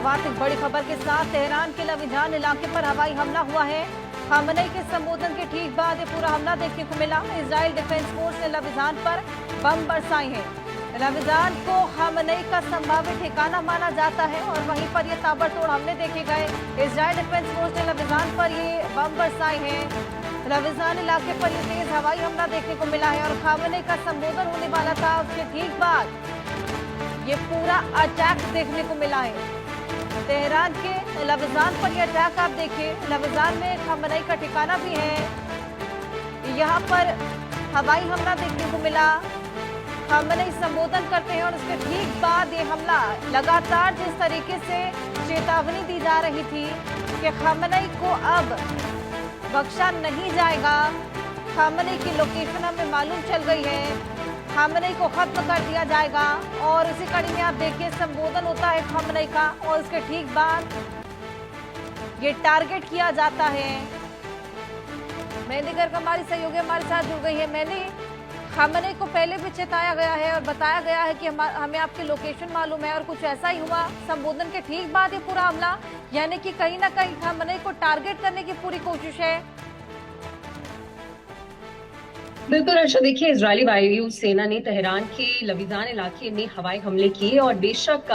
शुरुआत एक बड़ी खबर के साथ। तेहरान के लविजान इलाके पर हवाई हमला हुआ है। खामनेई के संबोधन के ठीक बाद ये पूरा हमला देखने को मिला। इजराइल डिफेंस फोर्स ने लविजान पर बम बरसाए हैं। लविजान को खामनेई का संभावित ठिकाना माना जाता है और वहीं पर ये ताबड़तोड़ हमले देखे गए। इजराइल डिफेंस फोर्स ने लविजान पर ये बम बरसाए हैं। लविजान इलाके पर ये तेज हवाई हमला देखने को मिला है और खामनेई का संबोधन होने वाला था, उसके ठीक बाद ये पूरा अटैक देखने को मिला है। तेहरान के लविजान पर यह अटैक आप देखिए। लविजान में खामनेई का ठिकाना भी है। यहाँ पर हवाई हमला देखने को मिला। खामनेई संबोधन करते हैं और उसके ठीक बाद ये हमला। लगातार जिस तरीके से चेतावनी दी जा रही थी कि खामनेई को अब बख्शा नहीं जाएगा। खामनेई की लोकेशन हमें मालूम चल गई है। खामनेई को खत्म कर दिया जाएगा और इसी कड़ी में आप देखिए संबोधन होता है खामनेई का और उसके ठीक बाद ये टारगेट किया जाता है। मेहंदी गर्ग हमारी सहयोगी हमारे साथ जुड़ गई है। मेहंदी, खामनेई को पहले भी चेताया गया है और बताया गया है कि हमें आपकी लोकेशन मालूम है और कुछ ऐसा ही हुआ। संबोधन के ठीक बाद ये पूरा हमला, यानी कि कहीं ना कहीं खामनेई को टारगेट करने की पूरी कोशिश है। बिल्कुल अर्षा, देखिए इजरायली वायु सेना ने तेहरान के लविजान इलाके में हवाई हमले किए और बेशक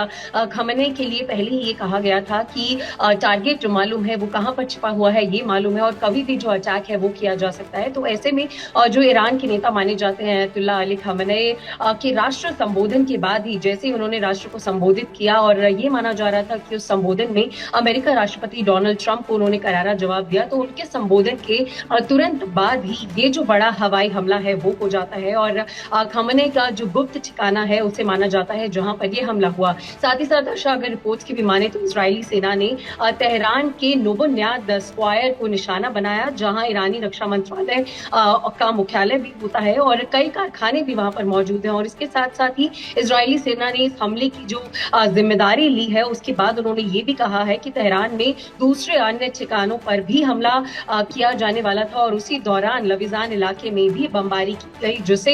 खामनेई के लिए पहले ही ये कहा गया था कि टारगेट जो मालूम है वो कहां पर छिपा हुआ है ये मालूम है और कभी भी जो अटैक है वो किया जा सकता है। तो ऐसे में जो ईरान के नेता माने जाते हैं अयतुल्ला अली खामनेई के राष्ट्र संबोधन के बाद ही जैसे ही उन्होंने राष्ट्र को संबोधित किया और ये माना जा रहा था कि उस संबोधन में अमेरिका राष्ट्रपति डोनाल्ड ट्रंप को उन्होंने करारा जवाब दिया, तो उनके संबोधन के तुरंत बाद ही ये जो बड़ा हवाई हमला है वो हो जाता है और खामनेई का जो गुप्त ठिकाना है उसे माना जाता है जहां पर ये हमला हुआ। साथ ही साथ अर्षा, अगर रिपोर्ट्स की भी माने तो इजरायली सेना ने तेहरान के नोबोन्याद स्क्वायर को निशाना बनाया जहां ईरानी रक्षा मंत्रालय का मुख्यालय भी होता है और कई कारखाने भी वहां पर मौजूद हैं। और इसके साथ साथ ही इजरायली सेना ने इस हमले की जो जिम्मेदारी ली है उसके बाद उन्होंने ये भी कहा है कि तेहरान में दूसरे अन्य ठिकानों पर भी हमला किया जाने वाला था और उसी दौरान लविजान इलाके में भी बमबारी की गई, जिसे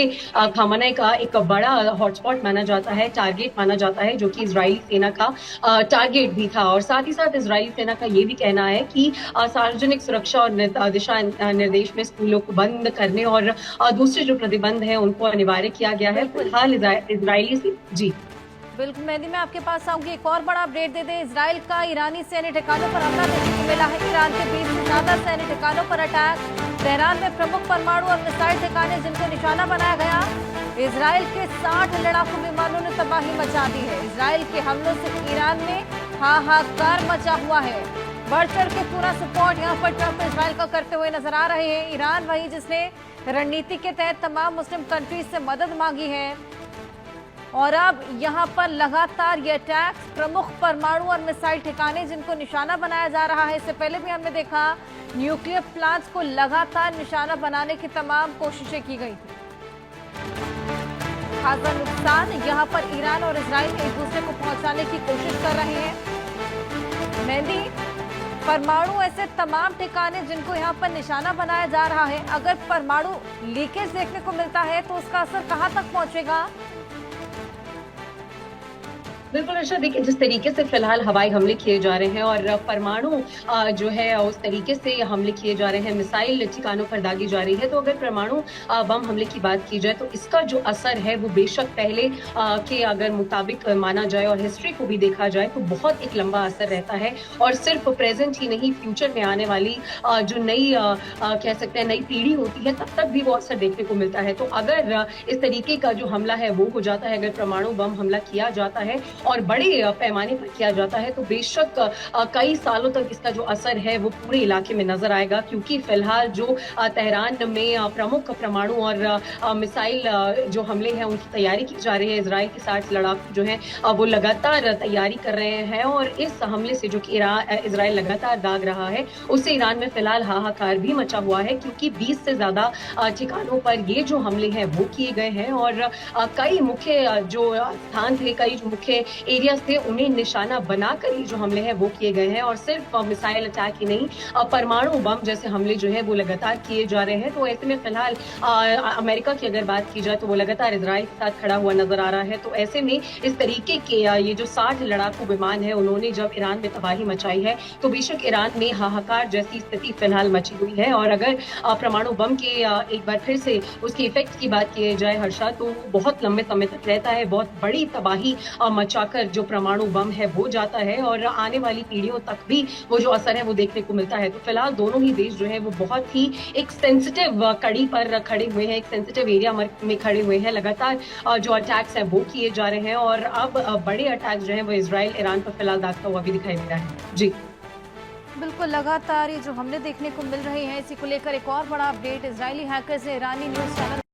खामनेई का एक बड़ा हॉटस्पॉट माना जाता है, टारगेट माना जाता है, जो कि इजरायली सेना का टारगेट भी था। और साथ ही साथ इजरायली सेना का ये भी कहना है कि सार्वजनिक सुरक्षा और दिशा निर्देश में स्कूलों को बंद करने और दूसरे जो प्रतिबंध है उनको अनिवार्य किया गया है। फिलहाल इजरायली जी बिल्कुल मेहंदी, मैं आपके पास आऊंगी। एक और बड़ा अपडेट दे दें। इजराइल का ईरानी सैन्य ठिकानों पर हमला देखने को मिला है। ईरान के 20 से ज्यादा सैन्य ठिकानों पर अटैक। तेहरान में प्रमुख परमाणु और मिसाइल ठिकाने जिनको निशाना बनाया गया। इजराइल के 60 लड़ाकू विमानों ने तबाही मचा दी है। इजराइल के हमलों से ईरान में हाहाकार मचा हुआ है। बढ़ चढ़ के पूरा सपोर्ट यहाँ पर ट्रंप इजराइल का करते हुए नजर आ रहे हैं। ईरान वही जिसने रणनीति के तहत तमाम मुस्लिम कंट्रीज से मदद मांगी है और अब यहाँ पर लगातार ये अटैक प्रमुख परमाणु और मिसाइल ठिकाने जिनको निशाना बनाया जा रहा है। इससे पहले भी हमने देखा न्यूक्लियर प्लांट्स को लगातार निशाना बनाने की तमाम कोशिशें की गई थी। खासा नुकसान यहाँ पर ईरान और इजराइल एक दूसरे को पहुंचाने की कोशिश कर रहे हैं। मेहंदी, परमाणु ऐसे तमाम ठिकाने जिनको यहाँ पर निशाना बनाया जा रहा है, अगर परमाणु लीकेज देखने को मिलता है तो उसका असर कहाँ तक पहुंचेगा? बिल्कुल अर्षा, देखिए जिस तरीके से फिलहाल हवाई हमले किए जा रहे हैं और परमाणु जो है उस तरीके से हमले किए जा रहे हैं, मिसाइल ठिकानों पर दागी जा रही है, तो अगर परमाणु बम हमले की बात की जाए तो इसका जो असर है वो बेशक पहले के अगर मुताबिक माना जाए और हिस्ट्री को भी देखा जाए तो बहुत एक लंबा असर रहता है और सिर्फ प्रेजेंट ही नहीं, फ्यूचर में आने वाली जो नई कह सकते हैं नई पीढ़ी होती है तब तक भी वो असर देखने को मिलता है। तो अगर इस तरीके का जो हमला है वो हो जाता है, अगर परमाणु बम हमला किया जाता है और बड़े पैमाने पर किया जाता है तो बेशक कई सालों तक इसका जो असर है वो पूरे इलाके में नजर आएगा, क्योंकि फिलहाल जो तेहरान में प्रमुख परमाणु और मिसाइल जो हमले हैं उनकी तैयारी की जा रही है। इजराइल के 60 लड़ाकू जो हैं वो लगातार तैयारी कर रहे हैं और इस हमले से जो कि इजराइल लगातार दाग रहा है उससे ईरान में फिलहाल हाहाकार भी मचा हुआ है, क्योंकि 20 से ज्यादा ठिकानों पर ये जो हमले हैं वो किए गए हैं और कई मुख्य जो स्थान थे, कई जो मुख्य एरियाज थे उन्हें निशाना बनाकर ये जो हमले हैं वो किए गए हैं। और सिर्फ मिसाइल अटैक ही नहीं, परमाणु बम जैसे हमले जो है वो लगातार किए जा रहे हैं। तो ऐसे में फिलहाल अमेरिका की अगर बात की जाए तो वो लगातार इजराइल के साथ खड़ा हुआ नजर आ रहा है। तो ऐसे में इस तरीके के ये जो 60 लड़ाकू विमान है उन्होंने जब ईरान में तबाही मचाई है तो बेशक ईरान में हाहाकार जैसी स्थिति फिलहाल मची हुई है। और अगर परमाणु बम के एक बार फिर से उसके इफेक्ट की बात की जाए हर्षा, तो बहुत लंबे समय तक रहता है, बहुत बड़ी तबाही मचाकर जो परमाणु बम है वो जाता है और आने वाली पीढ़ियों तक भी वो जो असर है वो देखने को मिलता है। तो फिलहाल दोनों ही देश जो है वो बहुत ही एक सेंसिटिव कड़ी पर खड़े हुए हैं, एक सेंसिटिव एरिया में खड़े हुए हैं। लगातार जो अटैक्स है वो किए जा रहे हैं और अब बड़े अटैक्स जो है वो इजराइल ईरान पर फिलहाल दागता हुआ भी दिखाई दे रहा है। जी बिल्कुल, लगातार ये जो हमले देखने को मिल रहे हैं, इसी को लेकर एक और बड़ा अपडेट, इजरायली हैकर्स ने ईरानी न्यूज चैनल